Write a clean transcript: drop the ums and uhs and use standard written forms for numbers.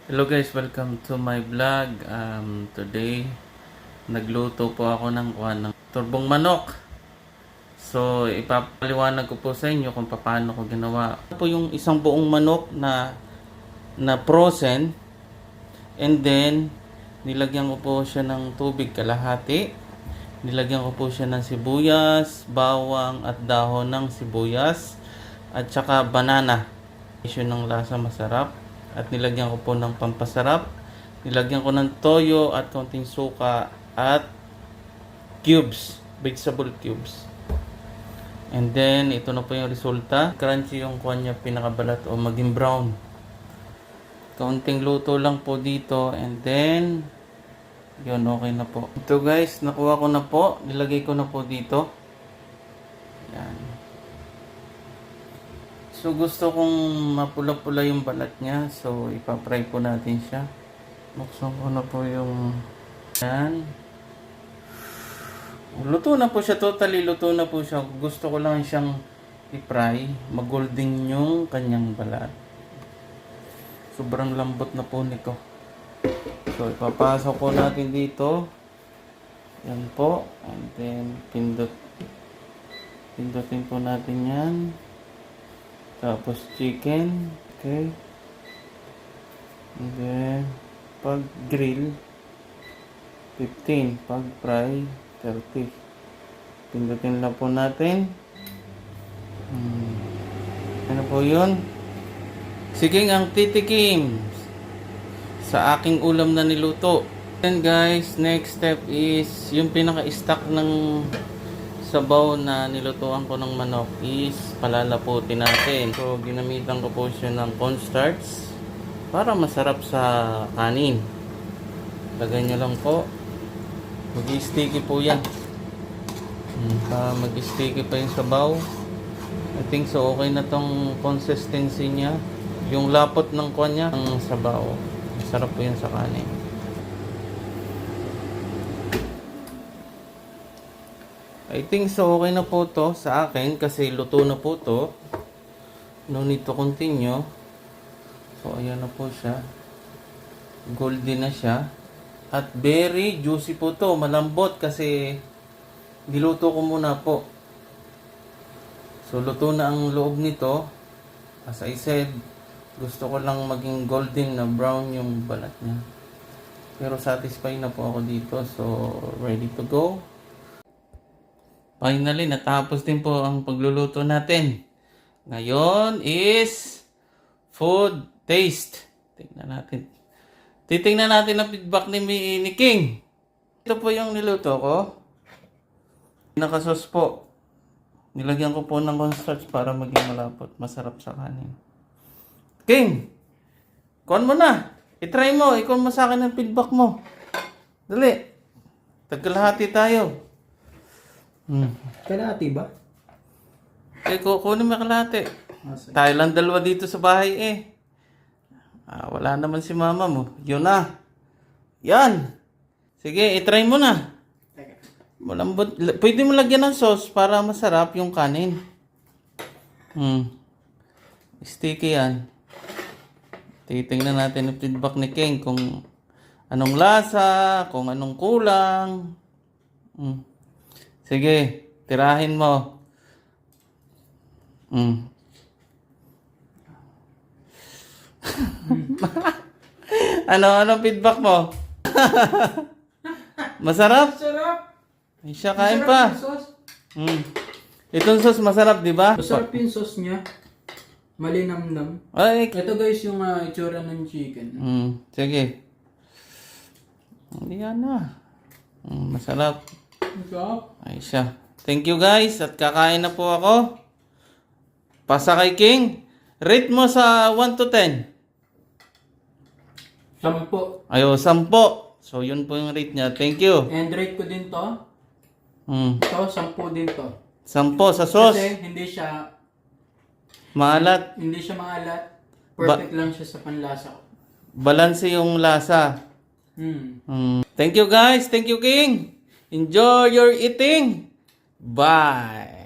Hello guys, welcome to my vlog. Today, nagluto po ako ng turbong manok. So, ipapaliwanag ko po sa inyo kung paano ko ginawa. Ito po yung isang buong manok na frozen. And then, nilagyan ko po siya ng tubig kalahati. Nilagyan ko po siya ng sibuyas, bawang at dahon ng sibuyas. At saka banana. Isyo ng lasa masarap. At nilagyan ko po ng pampasarap. Nilagyan ko ng toyo at konting suka at cubes, vegetable cubes. And then, ito na po yung resulta. Crunchy yung kanya pinakabalat o maging brown. Kaunting luto lang po dito. And then, yun, okay na po. Ito guys, nakuha ko na po. Nilagay ko na po dito. Yan. So gusto kong mapula-pula yung balat niya. So ipapry po natin siya. Buksan ko na po yung yan. Luto na po siya. Totally luto na po siya. Gusto ko lang siyang i-fry. Mag-golden yung kanyang balat. Sobrang lambot na po nito. So ipapasok po natin dito. Yan po. And then pindutin po natin yan. Tapos chicken, okay. And then pag grill 15, pag fry 30. Pindutin lang po natin. Ano po 'yun? Sige ang titikim sa aking ulam na niluto. And guys, next step is yung pinaka-stack ng sabaw na nilutuan ko ng manok is palalaputin natin. So, ginamitan ko po siya ng cornstarch para masarap sa kanin. Lagay nyo lang po. Mag-sticky po yan. Para mag-sticky pa yung sabaw. I think so okay na tong consistency niya. Yung lapot ng kanya ng sabaw. Masarap po yan sa kanin. I think so okay na po to sa akin kasi luto na po to. No need to continue. So ayan na po siya. Golden na siya. At very juicy po to. Malambot kasi diluto ko muna po. So luto na ang loob nito. As I said, gusto ko lang maging golden na brown yung balat niya. Pero satisfied na po ako dito. So ready to go. Finally, natapos din po ang pagluluto natin. Ngayon is food taste. Tingnan natin. Titingnan natin ang feedback ni King. Ito po yung niluto ko. Nakasos po. Nilagyan ko po ng cornstarch para maging malapot. Masarap sa kanin. King! Kuhan mo na. I-try mo. Ikuhan mo sa akin ang feedback mo. Dali. Tagkalahati tayo. Kalahati ba? Kukunin mo kalahati. Tayo lang dalawa dito sa bahay eh. Wala naman si mama mo. Yun na. Yan. Sige, itry mo na. Malambot. Pwede mo lagyan ng sauce para masarap yung kanin. Sticky yan. Titingnan natin ang feedback ni King kung anong lasa, kung anong kulang. Sige, tirahin mo. Anong feedback mo? Masarap? Masarap! Ay, siya kain pa. Itong sauce masarap, di ba? Masarap yung sauce niya. Malinamnam. Ay, Ito guys yung itsura ng chicken. sige. Hindi yan na. Masarap. Masarap. Ay siya. Thank you guys. At kakain na po ako. Pasa kay King. Rate mo sa 1 to 10. 10. Ayo, 10. So yun po yung rate niya. Thank you. And rate ko din to. Ito, 10 din to. 10 sa sauce. Kasi hindi siya Maalat. maalat. Perfect lang siya sa panlasa ko. Balanse yung lasa. Thank you guys. Thank you King. Enjoy your eating. Bye.